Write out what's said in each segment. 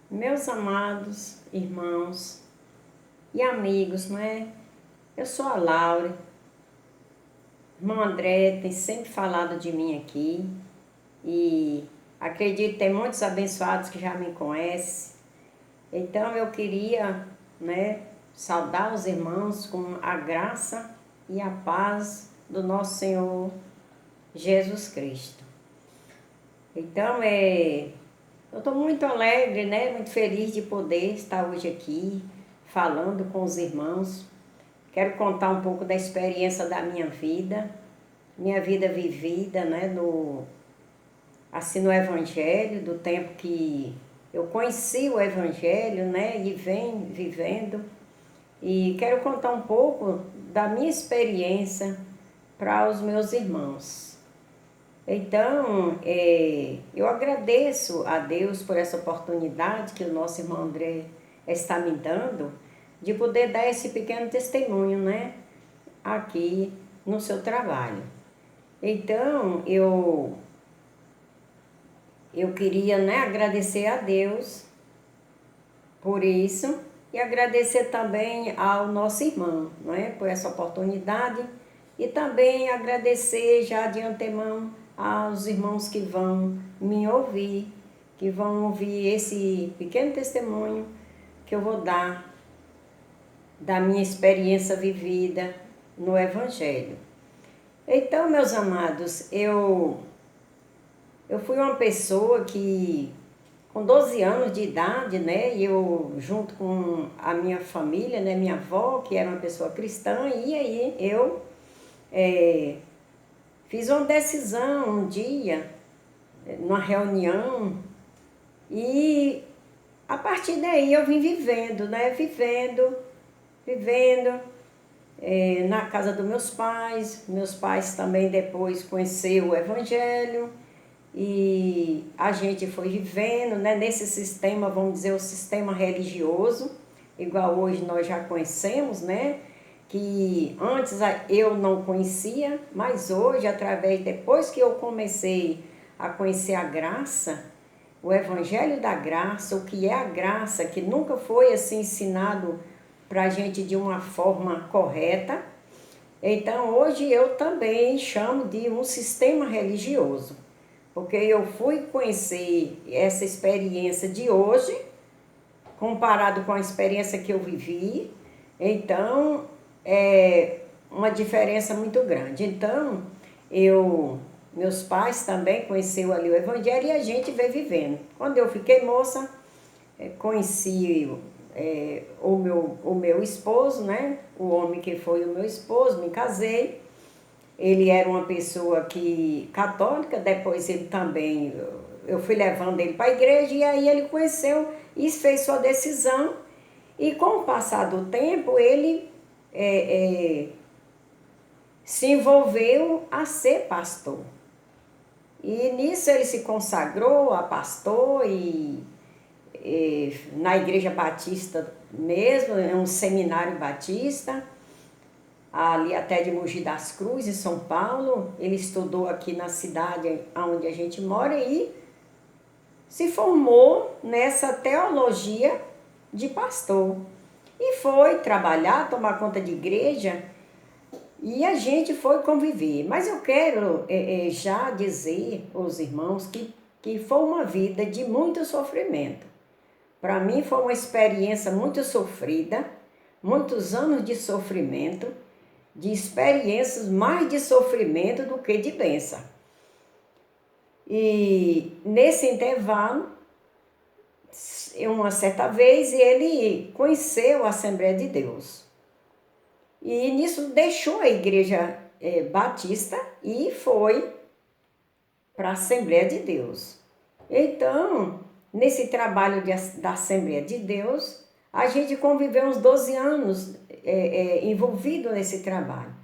Meus amados irmãos e amigos, não é? Eu sou a Laura. Irmão André tem sempre falado de mim aqui e acredito que tem muitos abençoados que já me conhecem. Então eu queria, saudar os irmãos com a graça e a paz do nosso Senhor Jesus Cristo. Então eu estou muito alegre, muito feliz de poder estar hoje aqui falando com os irmãos. Quero contar um pouco da experiência da minha vida vivida, assim no Evangelho, do tempo que eu conheci o Evangelho, e venho vivendo. E quero contar um pouco da minha experiência para os meus irmãos. Então, eu agradeço a Deus por essa oportunidade que o nosso irmão André está me dando de poder dar esse pequeno testemunho, aqui no seu trabalho. Então, eu queria, agradecer a Deus por isso e agradecer também ao nosso irmão, por essa oportunidade e também agradecer já de antemão aos irmãos que vão me ouvir, que vão ouvir esse pequeno testemunho que eu vou dar da minha experiência vivida no Evangelho. Então, meus amados, eu fui uma pessoa que, com 12 anos de idade, eu junto com a minha família, minha avó, que era uma pessoa cristã, e aí eu fiz uma decisão um dia, numa reunião, e a partir daí eu vim vivendo, vivendo na casa dos meus pais. Meus pais também depois conheceram o Evangelho e a gente foi vivendo, nesse sistema, vamos dizer, o sistema religioso, igual hoje nós já conhecemos, que antes eu não conhecia, mas hoje, depois que eu comecei a conhecer a graça, o Evangelho da graça, o que é a graça, que nunca foi assim ensinado para a gente de uma forma correta. Então hoje eu também chamo de um sistema religioso, porque eu fui conhecer essa experiência de hoje, comparado com a experiência que eu vivi, então é uma diferença muito grande. Então meus pais também conheceram ali o Evangelho e a gente veio vivendo. Quando eu fiquei moça, conheci o meu esposo, o homem que foi o meu esposo, me casei. Ele era uma pessoa católica, depois ele também, eu fui levando ele para a igreja e aí ele conheceu e fez sua decisão. E com o passar do tempo, ele se envolveu a ser pastor. E nisso ele se consagrou a pastor na igreja batista mesmo, um seminário batista, ali até de Mogi das Cruzes, em São Paulo. Ele estudou aqui na cidade onde a gente mora e se formou nessa teologia de pastor. E foi trabalhar, tomar conta de igreja, e a gente foi conviver. Mas eu quero já dizer aos irmãos que foi uma vida de muito sofrimento. Para mim foi uma experiência muito sofrida, muitos anos de sofrimento, de experiências mais de sofrimento do que de bênção. E nesse intervalo, uma certa vez, ele conheceu a Assembleia de Deus. E nisso deixou a igreja batista e foi para a Assembleia de Deus. Então, nesse trabalho da Assembleia de Deus, a gente conviveu uns 12 anos envolvido nesse trabalho.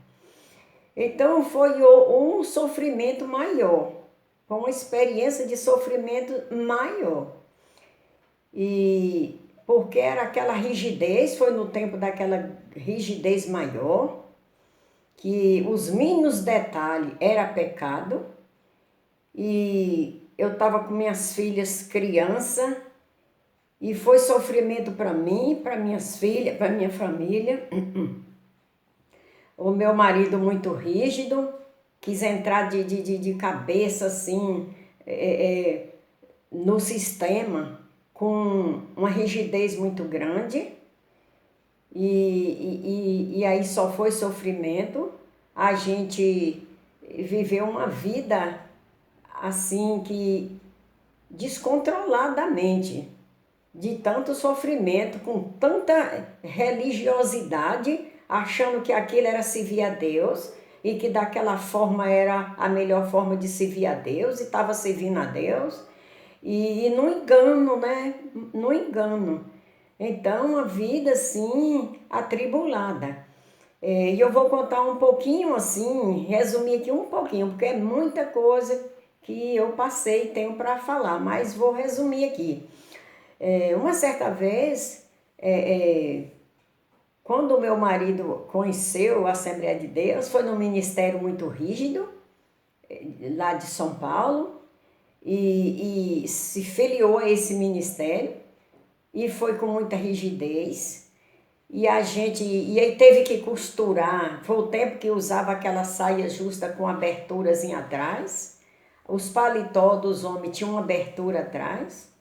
Então foi um sofrimento maior, foi uma experiência de sofrimento maior. E porque era aquela rigidez, foi no tempo daquela rigidez maior, que os mínimos detalhes era pecado, e eu estava com minhas filhas criança E foi sofrimento para mim, para minhas filhas, para minha família. O meu marido muito rígido, quis entrar de cabeça assim no sistema, com uma rigidez muito grande. E aí só foi sofrimento. A gente viveu uma vida assim que descontroladamente, de tanto sofrimento, com tanta religiosidade, achando que aquilo era servir a Deus e que daquela forma era a melhor forma de servir a Deus e estava servindo a Deus. E no engano, né? No engano. Então, a vida, assim, atribulada. E eu vou contar um pouquinho, assim, resumir aqui um pouquinho, porque é muita coisa que eu passei e tenho para falar, mas vou resumir aqui. Uma certa vez, quando o meu marido conheceu a Assembleia de Deus, foi num ministério muito rígido, lá de São Paulo, e se filiou a esse ministério, e foi com muita rigidez. E aí teve que costurar, foi o tempo que usava aquela saia justa com aberturas em atrás, os paletó dos homens tinham uma abertura atrás,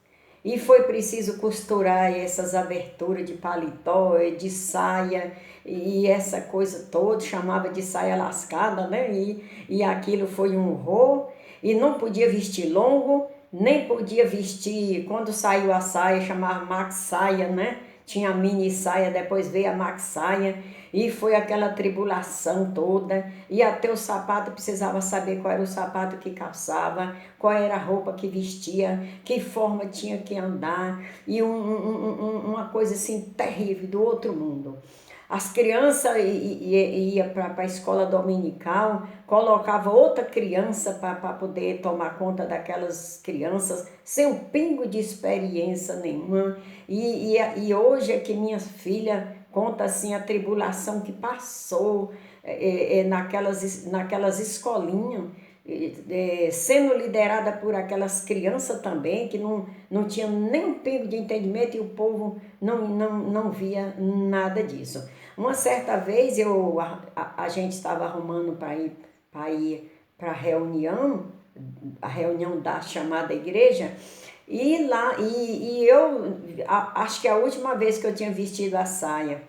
e foi preciso costurar essas aberturas de paletó, de saia, e essa coisa toda, chamava de saia lascada, né? E aquilo foi um horror, e não podia vestir longo, nem podia vestir, quando saiu a saia, chamava max saia, né? Tinha a mini saia, depois veio a max saia, e foi aquela tribulação toda, e até o sapato precisava saber qual era o sapato que calçava, qual era a roupa que vestia, que forma tinha que andar, e uma coisa assim terrível, do outro mundo. As crianças iam para a escola dominical, colocava outra criança para poder tomar conta daquelas crianças, sem um pingo de experiência nenhuma. E hoje é que minha filha conta assim a tribulação que passou naquelas escolinhas, sendo liderada por aquelas crianças também, que não tinham nem um pingo de entendimento e o povo não via nada disso. Uma certa vez a gente estava arrumando para ir para a reunião da chamada igreja, e lá, eu acho que a última vez que eu tinha vestido a saia,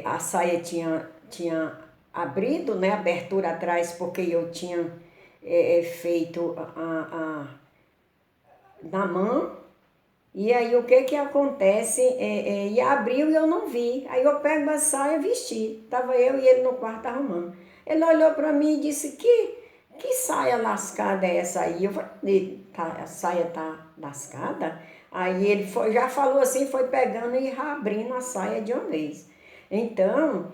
a saia tinha abrido, né, abertura atrás, porque eu tinha feito na mão. E aí o que acontece? E abriu e eu não vi. Aí eu pego a saia e vesti. Tava eu e ele no quarto arrumando. Ele olhou para mim e disse: que saia lascada é essa aí? Eu falei: a saia tá lascada? Aí ele já falou assim, foi pegando e abrindo a saia de uma vez. Então,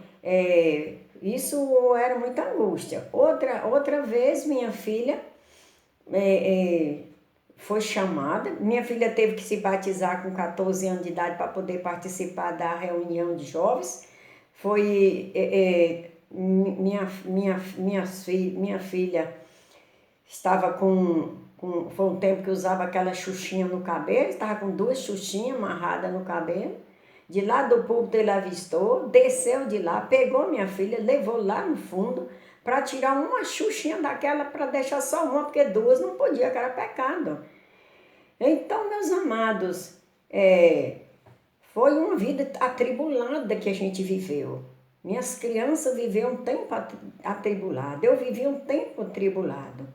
isso era muita angústia. Outra vez, minha filha foi chamada. Minha filha teve que se batizar com 14 anos de idade para poder participar da reunião de jovens. Foi minha filha estava foi um tempo que usava aquela xuxinha no cabelo, estava com 2 xuxinhas amarradas no cabelo. De lá do púlpito ele avistou, desceu de lá, pegou minha filha, levou lá no fundo para tirar uma xuxinha daquela para deixar só uma, porque 2 não podia, que era pecado. Então, meus amados, foi uma vida atribulada que a gente viveu. Minhas crianças viveram um tempo atribulado, eu vivi um tempo atribulado.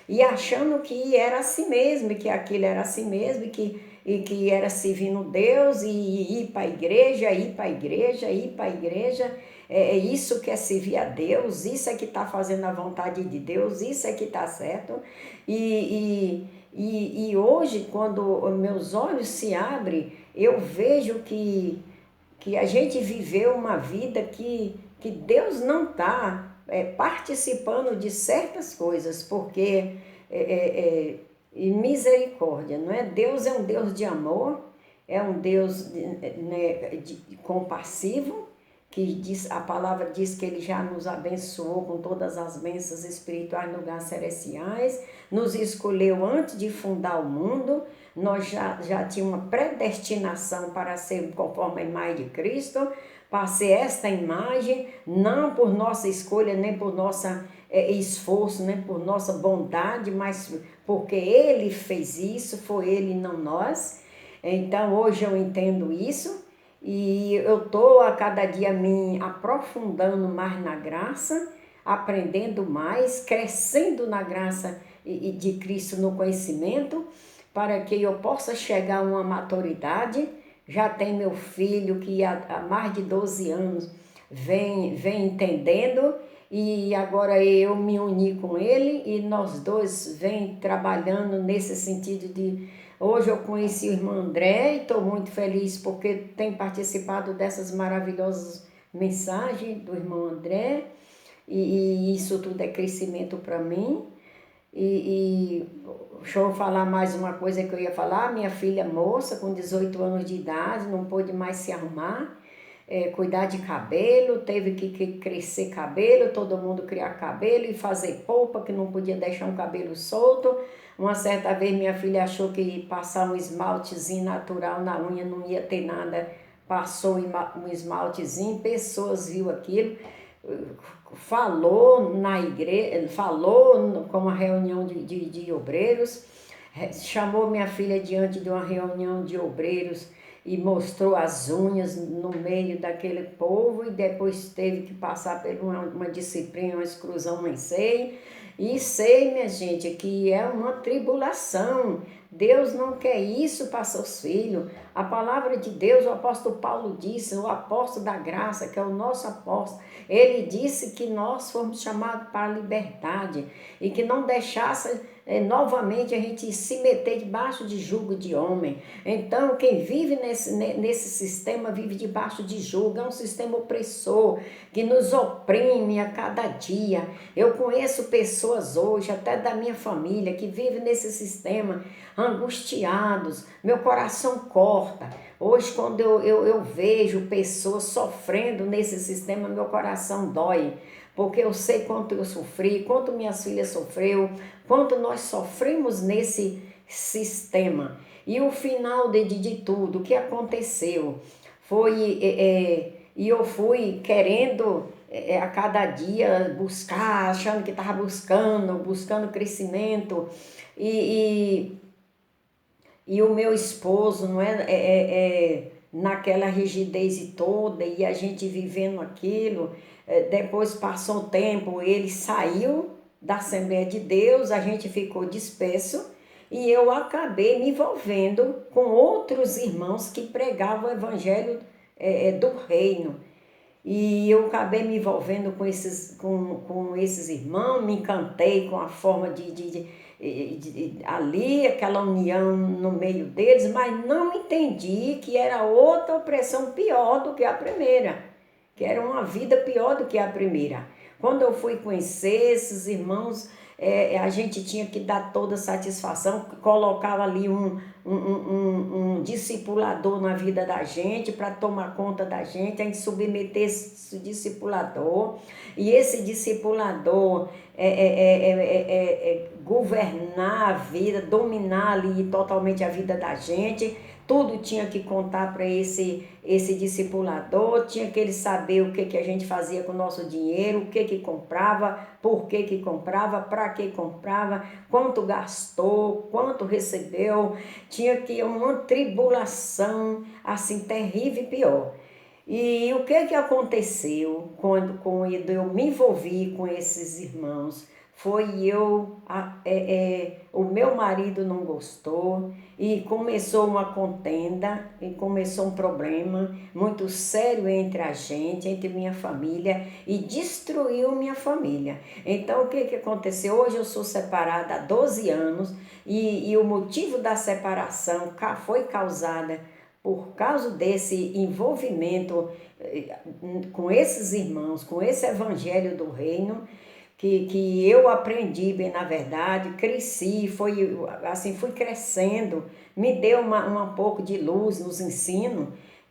E achando que era assim mesmo, que aquilo era assim mesmo, e que era servindo Deus, e ir para a igreja, ir para a igreja, ir para a igreja. É isso que é servir a Deus, isso é que está fazendo a vontade de Deus, isso é que está certo. E hoje, quando meus olhos se abrem, eu vejo que a gente viveu uma vida que Deus não está participando de certas coisas, porque misericórdia, não é? Deus é um Deus de amor, é um Deus compassivo, que diz, a palavra diz que Ele já nos abençoou com todas as bênçãos espirituais no lugares celestiais, nos escolheu antes de fundar o mundo, nós já tínhamos uma predestinação para ser conforme a imagem de Cristo, para ser esta imagem, não por nossa escolha, nem por nosso esforço, nem por nossa bondade, mas porque Ele fez isso, foi Ele e não nós. Então hoje eu entendo isso. E eu estou a cada dia me aprofundando mais na graça, aprendendo mais, crescendo na graça de Cristo no conhecimento, para que eu possa chegar a uma maturidade. Já tem meu filho que há mais de 12 anos vem entendendo, e agora eu me uni com ele e nós dois vem trabalhando nesse sentido de... Hoje eu conheci o irmão André e estou muito feliz porque tem participado dessas maravilhosas mensagens do irmão André, e isso tudo é crescimento para mim. E deixa eu falar mais uma coisa que eu ia falar. Minha filha moça, com 18 anos de idade, não pôde mais se arrumar, cuidar de cabelo, teve que crescer cabelo, todo mundo criar cabelo e fazer polpa, que não podia deixar um cabelo solto. Uma certa vez minha filha achou que passar um esmaltezinho natural na unha não ia ter nada, passou um esmaltezinho, pessoas viu aquilo, falou na igreja, falou com uma reunião de obreiros, chamou minha filha diante de uma reunião de obreiros e mostrou as unhas no meio daquele povo, e depois teve que passar por uma disciplina, uma exclusão, não sei. E sei, minha gente, que é uma tribulação. Deus não quer isso para seus filhos. A palavra de Deus, o apóstolo Paulo disse, o apóstolo da graça, que é o nosso apóstolo, ele disse que nós fomos chamados para a liberdade e que não deixasse novamente a gente se meter debaixo de jugo de homem. Então, quem vive nesse sistema vive debaixo de jugo, é um sistema opressor que nos oprime a cada dia. Eu conheço pessoas hoje, até da minha família, que vivem nesse sistema, angustiados, meu coração corta. Hoje, quando eu vejo pessoas sofrendo nesse sistema, meu coração dói, porque eu sei quanto eu sofri, quanto minhas filhas sofreu, quanto nós sofremos nesse sistema. E o final de tudo, o que aconteceu, foi, e eu fui querendo a cada dia buscar, achando que estava buscando crescimento, e o meu esposo, não naquela rigidez toda, e a gente vivendo aquilo. Depois passou um tempo, ele saiu da Assembleia de Deus, a gente ficou disperso, e eu acabei me envolvendo com outros irmãos que pregavam o evangelho do reino. E eu acabei me envolvendo com esses irmãos, me encantei com a forma ali, aquela união no meio deles, mas não entendi que era outra opressão pior do que a primeira, que era uma vida pior do que a primeira. Quando eu fui conhecer esses irmãos, a gente tinha que dar toda satisfação, colocava ali um discipulador na vida da gente para tomar conta da gente, a gente submeter esse discipulador, e esse discipulador governar a vida, dominar ali totalmente a vida da gente. Tudo tinha que contar para esse discipulador, tinha que ele saber o que a gente fazia com o nosso dinheiro, o que comprava, por que comprava, para que comprava, quanto gastou, quanto recebeu. Tinha que uma tribulação assim terrível e pior. E o que aconteceu quando eu me envolvi com esses irmãos? Foi o meu marido não gostou, e começou uma contenda, e começou um problema muito sério entre a gente, entre minha família, e destruiu minha família. Então o que aconteceu? Hoje eu sou separada há 12 anos, e o motivo da separação foi causada por causa desse envolvimento com esses irmãos, com esse evangelho do reino, que eu aprendi bem, na verdade, cresci, fui crescendo, me deu um pouco de luz nos ensinos,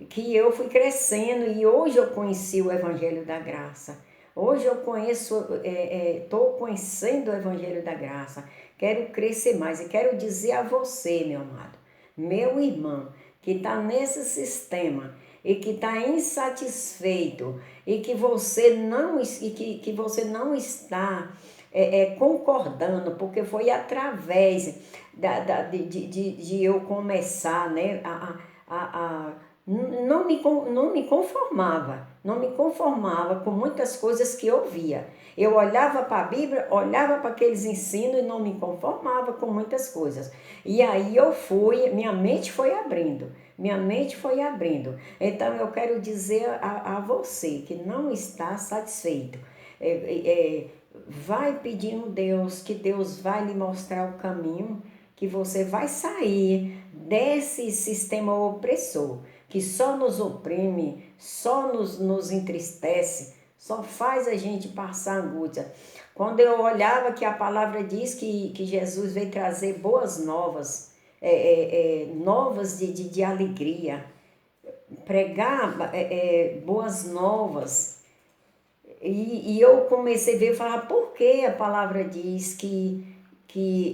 que eu fui crescendo e hoje eu conheci o Evangelho da Graça. Hoje eu estou conhecendo o Evangelho da Graça. Quero crescer mais e quero dizer a você, meu amado, meu irmão, que está nesse sistema e que está insatisfeito e que você você não está concordando, porque foi através de eu começar, né, não me conformava, não me conformava com muitas coisas que eu via. Eu olhava para a Bíblia, olhava para aqueles ensinos e não me conformava com muitas coisas. E aí minha mente foi abrindo, minha mente foi abrindo. Então eu quero dizer a você que não está satisfeito, vai pedindo Deus, que Deus vai lhe mostrar o caminho, que você vai sair desse sistema opressor, que só nos oprime, só nos entristece, só faz a gente passar angústia. Quando eu olhava que a palavra diz que Jesus veio trazer boas novas, novas de alegria, pregar boas novas, e eu comecei a ver e falar, por que a palavra diz que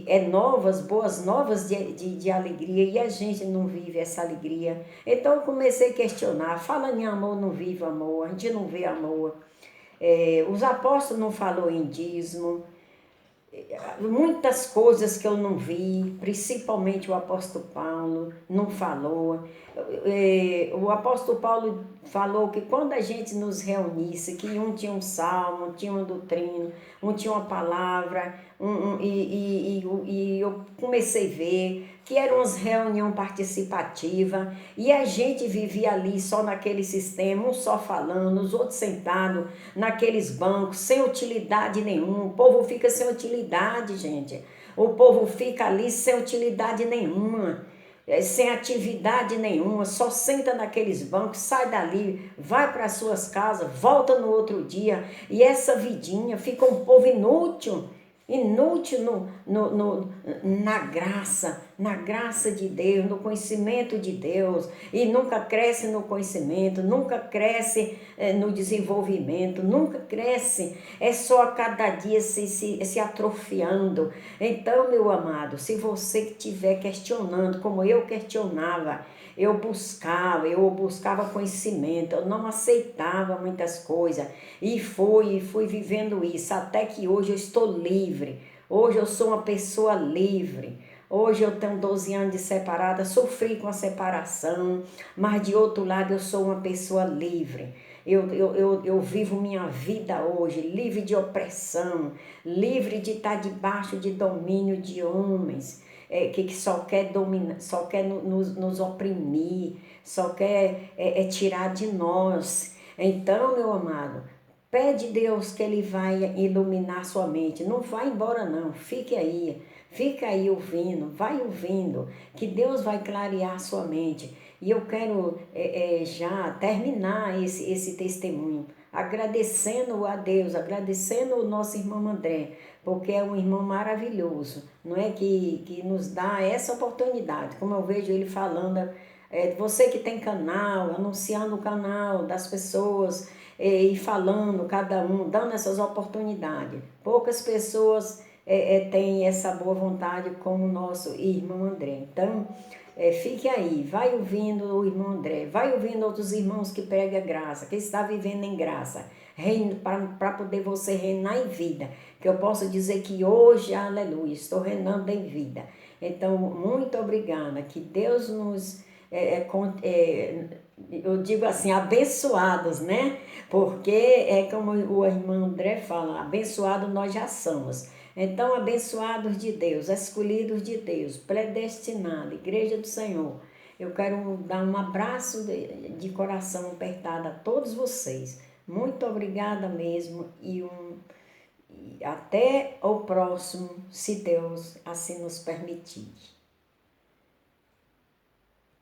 é novas, boas novas de alegria e a gente não vive essa alegria? Então eu comecei a questionar, fala em amor, não vive amor, a gente não vê amor. Os apóstolos não falou em dízimo, muitas coisas que eu não vi, principalmente o apóstolo Paulo não falou. O apóstolo Paulo falou que quando a gente nos reunisse, que um tinha um salmo, um tinha uma doutrina, um tinha uma palavra, e eu comecei a ver que eram umas reunião participativa e a gente vivia ali só naquele sistema, um só falando, os outros sentados naqueles bancos, sem utilidade nenhuma. O povo fica sem utilidade, gente. O povo fica ali sem utilidade nenhuma, sem atividade nenhuma, só senta naqueles bancos, sai dali, vai para suas casas, volta no outro dia, e essa vidinha fica um povo inútil, inútil na graça de Deus, no conhecimento de Deus, e nunca cresce no conhecimento, nunca cresce no desenvolvimento, nunca cresce, é só a cada dia se atrofiando. Então, meu amado, se você estiver questionando, como eu questionava, eu buscava conhecimento, eu não aceitava muitas coisas e fui vivendo isso, até que hoje eu estou livre, hoje eu sou uma pessoa livre. Hoje eu tenho 12 anos de separada, sofri com a separação, mas de outro lado eu sou uma pessoa livre. Eu vivo minha vida hoje, livre de opressão, livre de estar debaixo de domínio de homens, que só quer dominar, só quer nos oprimir, só quer tirar de nós. Então, meu amado, pede a Deus que Ele vai iluminar sua mente. Não vai embora não, fique aí ouvindo, vai ouvindo, que Deus vai clarear sua mente. E eu quero já terminar esse testemunho, agradecendo a Deus, agradecendo o nosso irmão André, porque é um irmão maravilhoso, não é? Que nos dá essa oportunidade, como eu vejo ele falando, você que tem canal, anunciando o canal das pessoas, e falando, cada um, dando essas oportunidades. Poucas pessoas têm essa boa vontade como o nosso irmão André. Então, fique aí, vai ouvindo o irmão André, vai ouvindo outros irmãos que pregam graça, que está vivendo em graça, para poder você reinar em vida. Que eu posso dizer que hoje, aleluia, estou reinando em vida. Então, muito obrigada, que Deus nos... eu digo assim, abençoados, né? Porque é como o irmão André fala, abençoados nós já somos. Então, abençoados de Deus, escolhidos de Deus, predestinados, Igreja do Senhor. Eu quero dar um abraço de coração apertado a todos vocês. Muito obrigada mesmo e até o próximo, se Deus assim nos permitir.